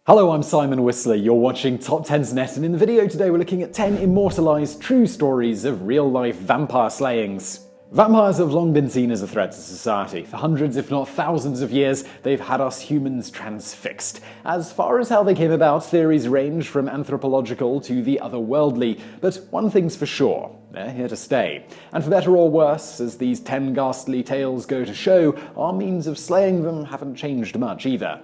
Hello, I'm Simon Whistler, you're watching TopTenzNet, and in the video today we're looking at 10 immortalized true stories of real-life vampire slayings. Vampires have long been seen as a threat to society. For hundreds, if not thousands of years, they've had us humans transfixed. As far as how they came about, theories range from anthropological to the otherworldly, but one thing's for sure. They're here to stay. And for better or worse, as these 10 ghastly tales go to show, our means of slaying them haven't changed much either.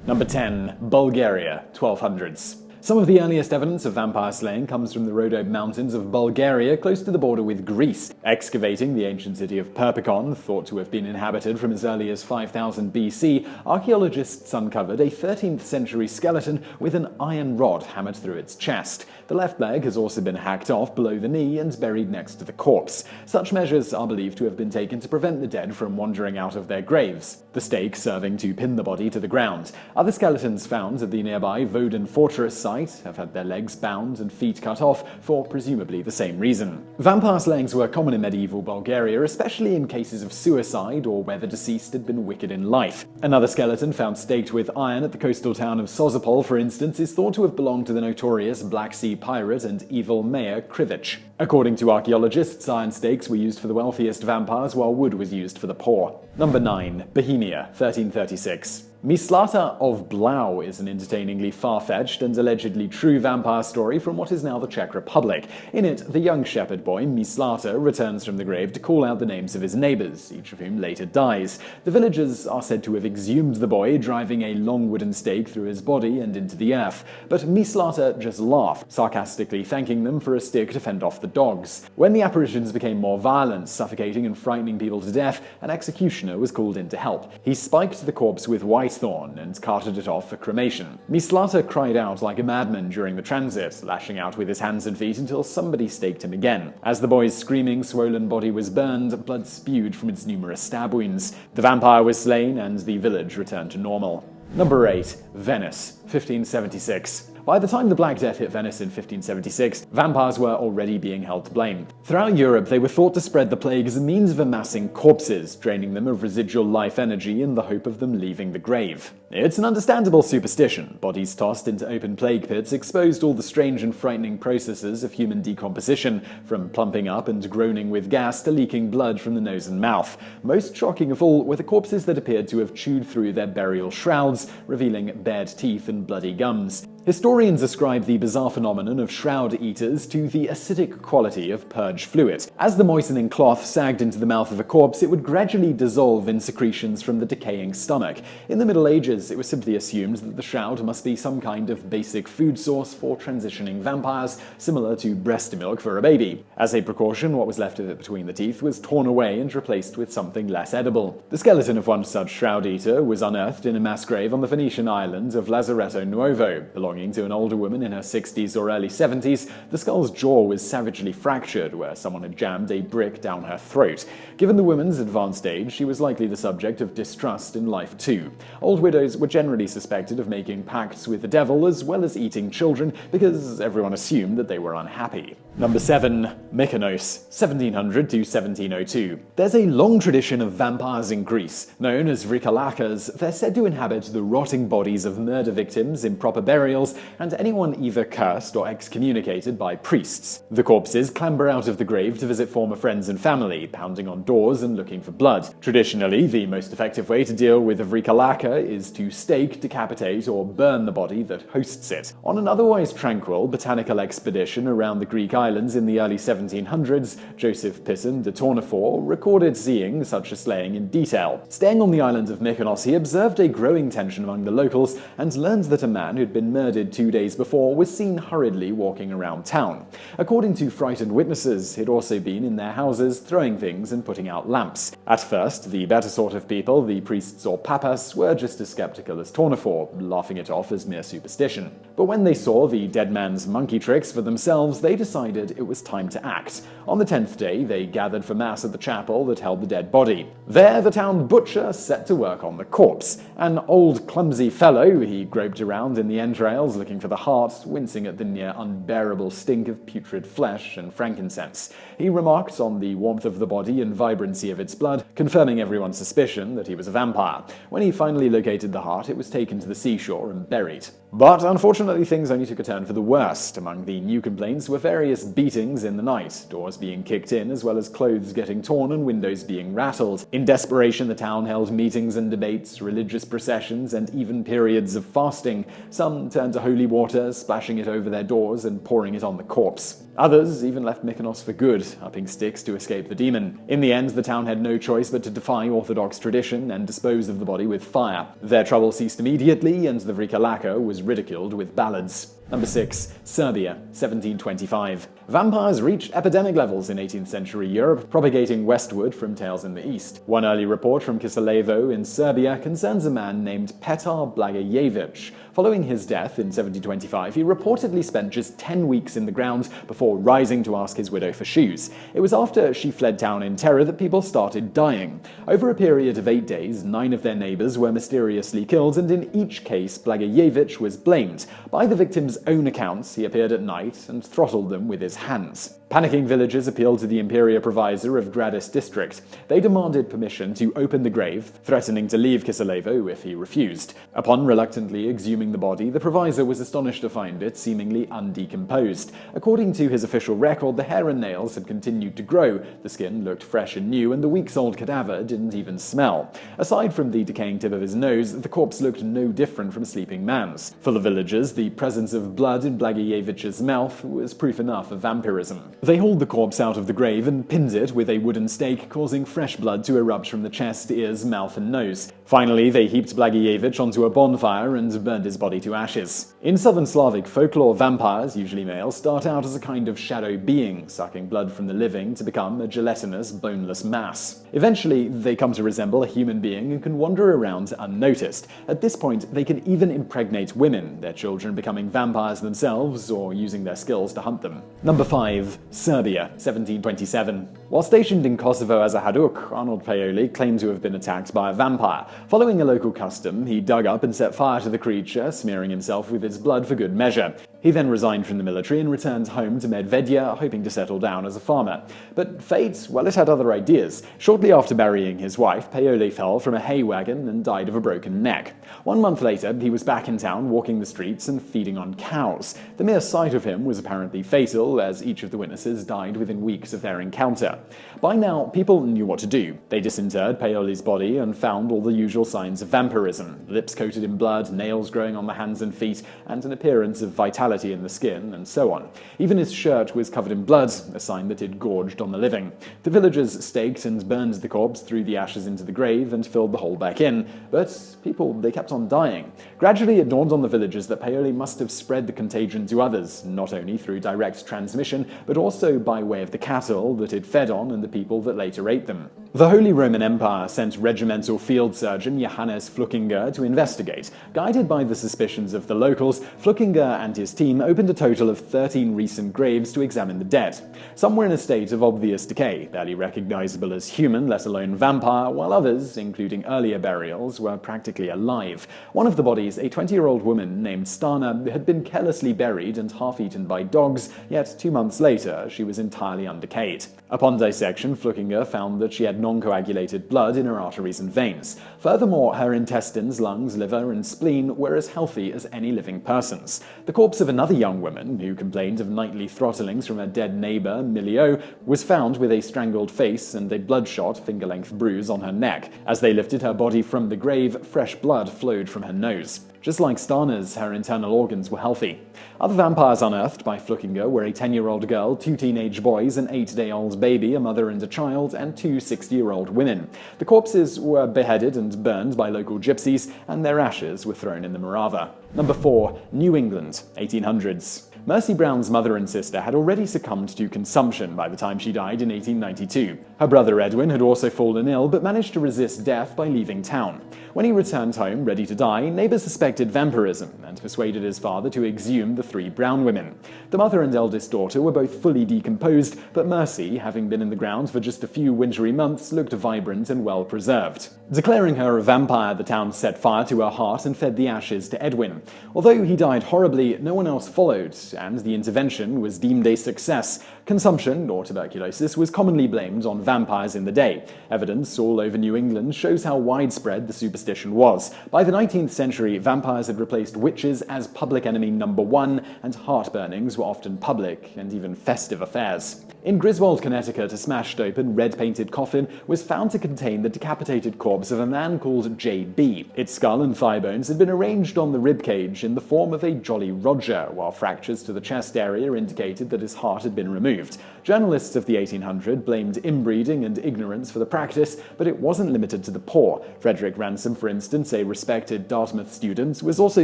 Number 10. Bulgaria, 1200s. Some of the earliest evidence of vampire slaying comes from the Rhodope Mountains of Bulgaria, close to the border with Greece. Excavating the ancient city of Perpignan, thought to have been inhabited from as early as 5000 BC, archaeologists uncovered a 13th century skeleton with an iron rod hammered through its chest. The left leg has also been hacked off below the knee and buried next to the corpse. Such measures are believed to have been taken to prevent the dead from wandering out of their graves, the stake serving to pin the body to the ground. Other skeletons found at the nearby Vodin fortress site have had their legs bound and feet cut off for presumably the same reason. Vampire slayings were common in medieval Bulgaria, especially in cases of suicide or where the deceased had been wicked in life. Another skeleton found staked with iron at the coastal town of Sozopol, for instance, is thought to have belonged to the notorious Black Sea pirate and evil mayor Krivich. According to archaeologists, iron stakes were used for the wealthiest vampires while wood was used for the poor. Number 9. Bohemia, 1336. Myslata of Blau is an entertainingly far-fetched and allegedly true vampire story from what is now the Czech Republic. In it, the young shepherd boy, Myslata, returns from the grave to call out the names of his neighbors, each of whom later dies. The villagers are said to have exhumed the boy, driving a long wooden stake through his body and into the earth. But Myslata just laughed, sarcastically thanking them for a stick to fend off the dogs. When the apparitions became more violent, suffocating and frightening people to death, an executioner was called in to help. He spiked the corpse with whitethorn and carted it off for cremation. Myslata cried out like a madman during the transit, lashing out with his hands and feet until somebody staked him again. As the boy's screaming, swollen body was burned, blood spewed from its numerous stab wounds. The vampire was slain and the village returned to normal. Number 8. Venice, 1576. By the time the Black Death hit Venice in 1576, vampires were already being held to blame. Throughout Europe, they were thought to spread the plague as a means of amassing corpses, draining them of residual life energy in the hope of them leaving the grave. It's an understandable superstition. Bodies tossed into open plague pits exposed all the strange and frightening processes of human decomposition, from plumping up and groaning with gas to leaking blood from the nose and mouth. Most shocking of all were the corpses that appeared to have chewed through their burial shrouds, revealing bared teeth and bloody gums. Historians ascribe the bizarre phenomenon of shroud eaters to the acidic quality of purge fluid. As the moistening cloth sagged into the mouth of a corpse, it would gradually dissolve in secretions from the decaying stomach. In the Middle Ages, it was simply assumed that the shroud must be some kind of basic food source for transitioning vampires, similar to breast milk for a baby. As a precaution, what was left of it between the teeth was torn away and replaced with something less edible. The skeleton of one such shroud eater was unearthed in a mass grave on the Venetian island of Lazaretto Nuovo, belonging to an older woman in her 60s or early 70s. The skull's jaw was savagely fractured, where someone had jammed a brick down her throat. Given the woman's advanced age, she was likely the subject of distrust in life too. Old widows were generally suspected of making pacts with the devil as well as eating children, because everyone assumed that they were unhappy. Number 7. Mykonos, 1700 to 1702. There's a long tradition of vampires in Greece. Known as vrikalakas, they're said to inhabit the rotting bodies of murder victims, improper burials, and anyone either cursed or excommunicated by priests. The corpses clamber out of the grave to visit former friends and family, pounding on doors and looking for blood. Traditionally, the most effective way to deal with a vrikalaka is to stake, decapitate, or burn the body that hosts it. On an otherwise tranquil botanical expedition around the Greek islands in the early 1700s, Joseph Pisson de Tournefort recorded seeing such a slaying in detail. Staying on the island of Mykonos, he observed a growing tension among the locals and learned that a man who'd been murdered 2 days before was seen hurriedly walking around town. According to frightened witnesses, he'd also been in their houses throwing things and putting out lamps. At first, the better sort of people, the priests or papas, were just as skeptical as Tournefort, laughing it off as mere superstition. But when they saw the dead man's monkey tricks for themselves, they decided it was time to act. On the 10th day, they gathered for mass at the chapel that held the dead body. There, the town butcher set to work on the corpse. An old, clumsy fellow, he groped around in the entrails looking for the heart, wincing at the near unbearable stink of putrid flesh and frankincense. He remarked on the warmth of the body and vibrancy of its blood, confirming everyone's suspicion that he was a vampire. When he finally located the heart, it was taken to the seashore and buried. But unfortunately, things only took a turn for the worst. Among the new complaints were various beatings in the night, doors being kicked in, as well as clothes getting torn and windows being rattled. In desperation, the town held meetings and debates, religious processions, and even periods of fasting. Some turned to holy water, splashing it over their doors and pouring it on the corpse. Others even left Mykonos for good, upping sticks to escape the demon. In the end, the town had no choice but to defy orthodox tradition and dispose of the body with fire. Their trouble ceased immediately, and the Vrikalaka was ridiculed with ballads. Number 6. Serbia, 1725. Vampires reached epidemic levels in 18th century Europe, propagating westward from tales in the east. One early report from Kiselevo in Serbia concerns a man named Petar Blagojevich. Following his death in 1725, he reportedly spent just 10 weeks in the ground before rising to ask his widow for shoes. It was after she fled town in terror that people started dying. Over a period of 8 days, 9 of their neighbors were mysteriously killed, and in each case, Blagojevich was blamed. By the victims' own accounts, he appeared at night and throttled them with his hands. Panicking villagers appealed to the Imperia Provisor of Gradis district. They demanded permission to open the grave, threatening to leave Kiselevo if he refused. Upon reluctantly exhuming the body, the provisor was astonished to find it seemingly undecomposed. According to his official record, the hair and nails had continued to grow, the skin looked fresh and new, and the weeks-old cadaver didn't even smell. Aside from the decaying tip of his nose, the corpse looked no different from a sleeping man's. For the villagers, the presence of blood in Blagojevich's mouth was proof enough of vampirism. They hauled the corpse out of the grave and pinned it with a wooden stake, causing fresh blood to erupt from the chest, ears, mouth, and nose. Finally, they heaped Blagojevich onto a bonfire and burned his body to ashes. In southern Slavic folklore, vampires, usually male, start out as a kind of shadow being, sucking blood from the living to become a gelatinous, boneless mass. Eventually, they come to resemble a human being and can wander around unnoticed. At this point, they can even impregnate women, their children becoming vampires themselves or using their skills to hunt them. Number 5. Serbia, 1727. While stationed in Kosovo as a Haduk, Arnold Paoli claimed to have been attacked by a vampire. Following a local custom, he dug up and set fire to the creature, smearing himself with its blood for good measure. He then resigned from the military and returned home to Medvegia, hoping to settle down as a farmer. But fate, well, it had other ideas. Shortly after burying his wife, Paoli fell from a hay wagon and died of a broken neck. 1 month later, he was back in town, walking the streets and feeding on cows. The mere sight of him was apparently fatal, as each of the witnesses died within weeks of their encounter. By now, people knew what to do. They disinterred Paoli's body and found all the usual signs of vampirism: lips coated in blood, nails growing on the hands and feet, and an appearance of vitality in the skin, and so on. Even his shirt was covered in blood, a sign that he'd gorged on the living. The villagers staked and burned the corpse, threw the ashes into the grave, and filled the hole back in. But people, they kept on dying. Gradually, it dawned on the villagers that Paoli must have spread the contagion to others, not only through direct transmission, but also by way of the cattle that it fed on and the people that later ate them. The Holy Roman Empire sent regimental field surgeon Johannes Flukinger to investigate. Guided by the suspicions of the locals, Flukinger and his team opened a total of 13 recent graves to examine the dead. Some were in a state of obvious decay, barely recognizable as human, let alone vampire, while others, including earlier burials, were practically alive. One of the bodies, a 20-year-old woman named Stana, had been carelessly buried and half-eaten by dogs, yet 2 months later she was entirely undecayed. Upon dissection, Flukinger found that she had non-coagulated blood in her arteries and veins. Furthermore, her intestines, lungs, liver, and spleen were as healthy as any living person's. The corpse of another young woman, who complained of nightly throttlings from her dead neighbor, Milio, was found with a strangled face and a bloodshot, finger-length bruise on her neck. As they lifted her body from the grave, fresh blood flowed from her nose. Just like Stana's, her internal organs were healthy. Other vampires unearthed by Flukinger were a 10-year-old girl, 2 teenage boys, an 8-day-old baby, a mother and a child, and 2 60-year-old women. The corpses were beheaded and burned by local gypsies, and their ashes were thrown in the Morava. Number 4. New England, 1800s. Mercy Brown's mother and sister had already succumbed to consumption by the time she died in 1892. Her brother Edwin had also fallen ill, but managed to resist death by leaving town. When he returned home, ready to die, neighbors suspected vampirism and persuaded his father to exhume the 3 brown women. The mother and eldest daughter were both fully decomposed, but Mercy, having been in the ground for just a few wintry months, looked vibrant and well preserved. Declaring her a vampire, the town set fire to her heart and fed the ashes to Edwin. Although he died horribly, no one else followed, and the intervention was deemed a success. Consumption, or tuberculosis, was commonly blamed on vampires in the day. Evidence all over New England shows how widespread the superstition was. By the 19th century, vampires had replaced witches as public enemy number one, and heart-burnings were often public and even festive affairs. In Griswold, Connecticut, a smashed-open, red-painted coffin was found to contain the decapitated corpse of a man called J.B. Its skull and thigh bones had been arranged on the ribcage in the form of a Jolly Roger, while fractures to the chest area indicated that his heart had been removed. Journalists of the 1800s blamed inbreeding and ignorance for the practice, but it wasn't limited to the poor. Frederick Ransom, for instance, a respected Dartmouth student, was also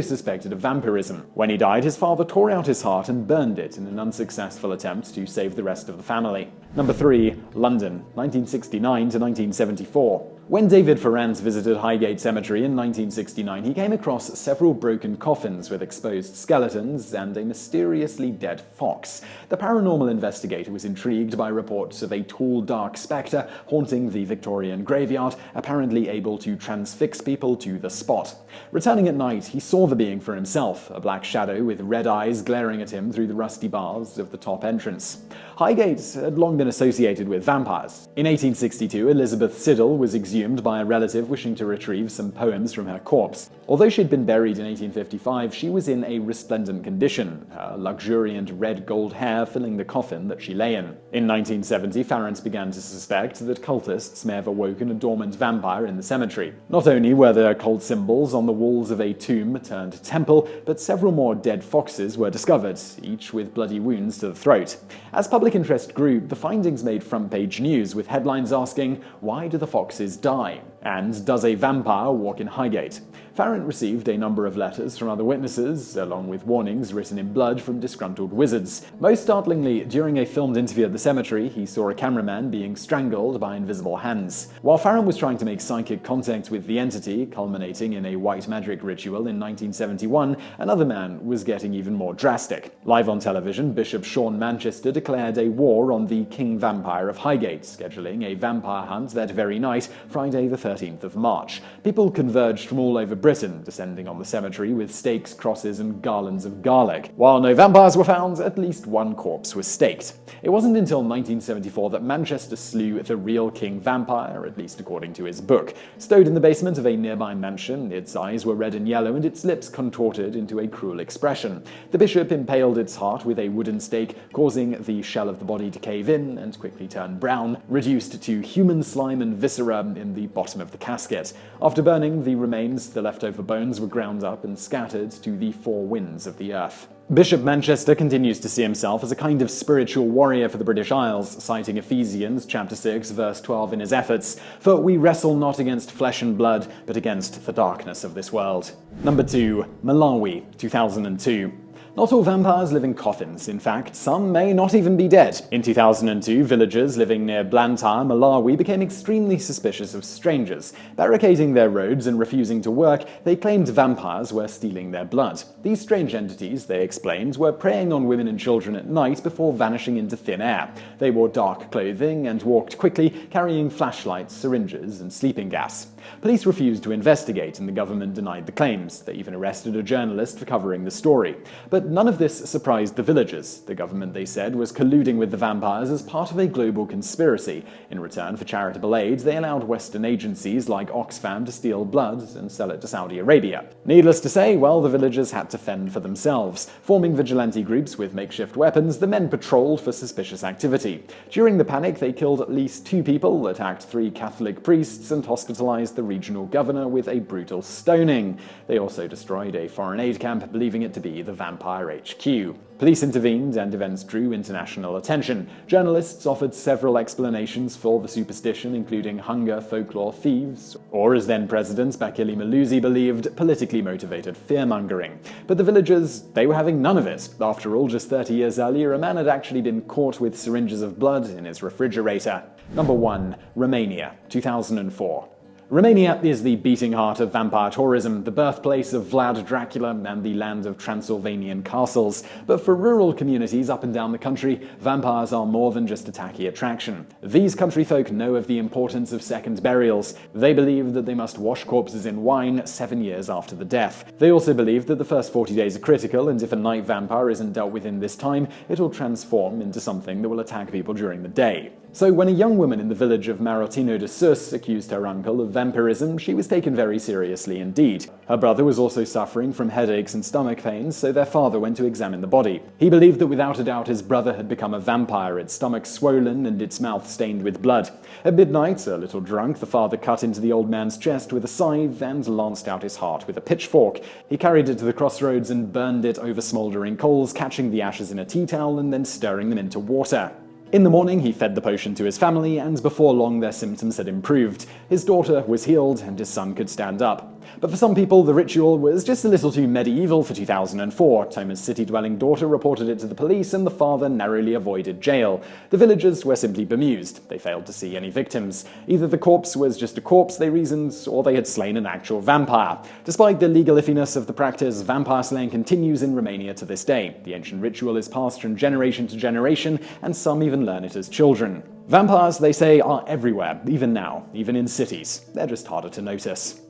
suspected of vampirism. When he died, his father tore out his heart and burned it in an unsuccessful attempt to save the rest of the family. Number 3. London, 1969 to 1974. When David Ferrance visited Highgate Cemetery in 1969, he came across several broken coffins with exposed skeletons and a mysteriously dead fox. The paranormal investigator was intrigued by reports of a tall, dark spectre haunting the Victorian graveyard, apparently able to transfix people to the spot. Returning at night, he saw the being for himself, a black shadow with red eyes glaring at him through the rusty bars of the top entrance. Highgate had long been associated with vampires. In 1862, Elizabeth Siddal was exhumed by a relative wishing to retrieve some poems from her corpse. Although she'd been buried in 1855, she was in a resplendent condition, her luxuriant red-gold hair filling the coffin that she lay in. In 1970, Ferrance began to suspect that cultists may have awoken a dormant vampire in the cemetery. Not only were there occult symbols on the walls of a tomb-turned-temple, but several more dead foxes were discovered, each with bloody wounds to the throat. As public interest grew, the findings made front-page news, with headlines asking, "Why do the foxes die?" and "Does a vampire walk in Highgate?" Ferrance received a number of letters from other witnesses, along with warnings written in blood from disgruntled wizards. Most startlingly, during a filmed interview at the cemetery, he saw a cameraman being strangled by invisible hands. While Ferrance was trying to make psychic contact with the entity, culminating in a white magic ritual in 1971, another man was getting even more drastic. Live on television, Bishop Sean Manchester declared a war on the King Vampire of Highgate, scheduling a vampire hunt that very night, Friday the 13th of March. People converged from all over Britain, descending on the cemetery with stakes, crosses, and garlands of garlic. While no vampires were found, at least one corpse was staked. It wasn't until 1974 that Manchester slew the real King Vampire, at least according to his book. Stowed in the basement of a nearby mansion, its eyes were red and yellow and its lips contorted into a cruel expression. The bishop impaled its heart with a wooden stake, causing the shell of the body to cave in and quickly turn brown, reduced to human slime and viscera in the bottom of the casket. After burning the remains, the leftover bones were ground up and scattered to the four winds of the earth. Bishop Manchester continues to see himself as a kind of spiritual warrior for the British Isles, citing Ephesians chapter 6, verse 12 in his efforts, "For we wrestle not against flesh and blood, but against the darkness of this world." Number 2. Malawi, 2002. Not all vampires live in coffins. In fact, some may not even be dead. In 2002, villagers living near Blantyre, Malawi, became extremely suspicious of strangers. Barricading their roads and refusing to work, they claimed vampires were stealing their blood. These strange entities, they explained, were preying on women and children at night before vanishing into thin air. They wore dark clothing and walked quickly, carrying flashlights, syringes, and sleeping gas. Police refused to investigate, and the government denied the claims. They even arrested a journalist for covering the story. But none of this surprised the villagers. The government, they said, was colluding with the vampires as part of a global conspiracy. In return for charitable aid, they allowed Western agencies like Oxfam to steal blood and sell it to Saudi Arabia. Needless to say, well, the villagers had to fend for themselves. Forming vigilante groups with makeshift weapons, the men patrolled for suspicious activity. During the panic, they killed at least 2 people, attacked 3 Catholic priests, and hospitalized the regional governor with a brutal stoning. They also destroyed a foreign aid camp, believing it to be the vampire HQ. Police intervened and events drew international attention. Journalists offered several explanations for the superstition, including hunger, folklore, thieves, or, as then-President Bakili Malusi believed, politically motivated fear-mongering. But the villagers, they were having none of it. After all, just 30 years earlier, a man had actually been caught with syringes of blood in his refrigerator. Number 1. Romania, 2004. Romania is the beating heart of vampire tourism, the birthplace of Vlad Dracula and the land of Transylvanian castles. But for rural communities up and down the country, vampires are more than just a tacky attraction. These country folk know of the importance of second burials. They believe that they must wash corpses in wine 7 years after the death. They also believe that the first 40 days are critical, and if a night vampire isn't dealt with in this time, it will transform into something that will attack people during the day. So when a young woman in the village of Marotino de Sus accused her uncle of vampirism, she was taken very seriously indeed. Her brother was also suffering from headaches and stomach pains, so their father went to examine the body. He believed that without a doubt his brother had become a vampire, its stomach swollen and its mouth stained with blood. At midnight, a little drunk, the father cut into the old man's chest with a scythe and lanced out his heart with a pitchfork. He carried it to the crossroads and burned it over smouldering coals, catching the ashes in a tea towel and then stirring them into water. In the morning, he fed the potion to his family, and before long their symptoms had improved. His daughter was healed, and his son could stand up. But for some people, the ritual was just a little too medieval for 2004. Toma's city-dwelling daughter reported it to the police, and the father narrowly avoided jail. The villagers were simply bemused. They failed to see any victims. Either the corpse was just a corpse, they reasoned, or they had slain an actual vampire. Despite the legal iffiness of the practice, vampire slaying continues in Romania to this day. The ancient ritual is passed from generation to generation, and some even learn it as children. Vampires, they say, are everywhere, even now, even in cities. They're just harder to notice.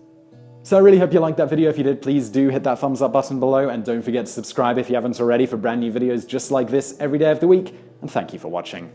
So I really hope you liked that video. If you did, please do hit that thumbs up button below, and don't forget to subscribe if you haven't already for brand new videos just like this every day of the week, and thank you for watching.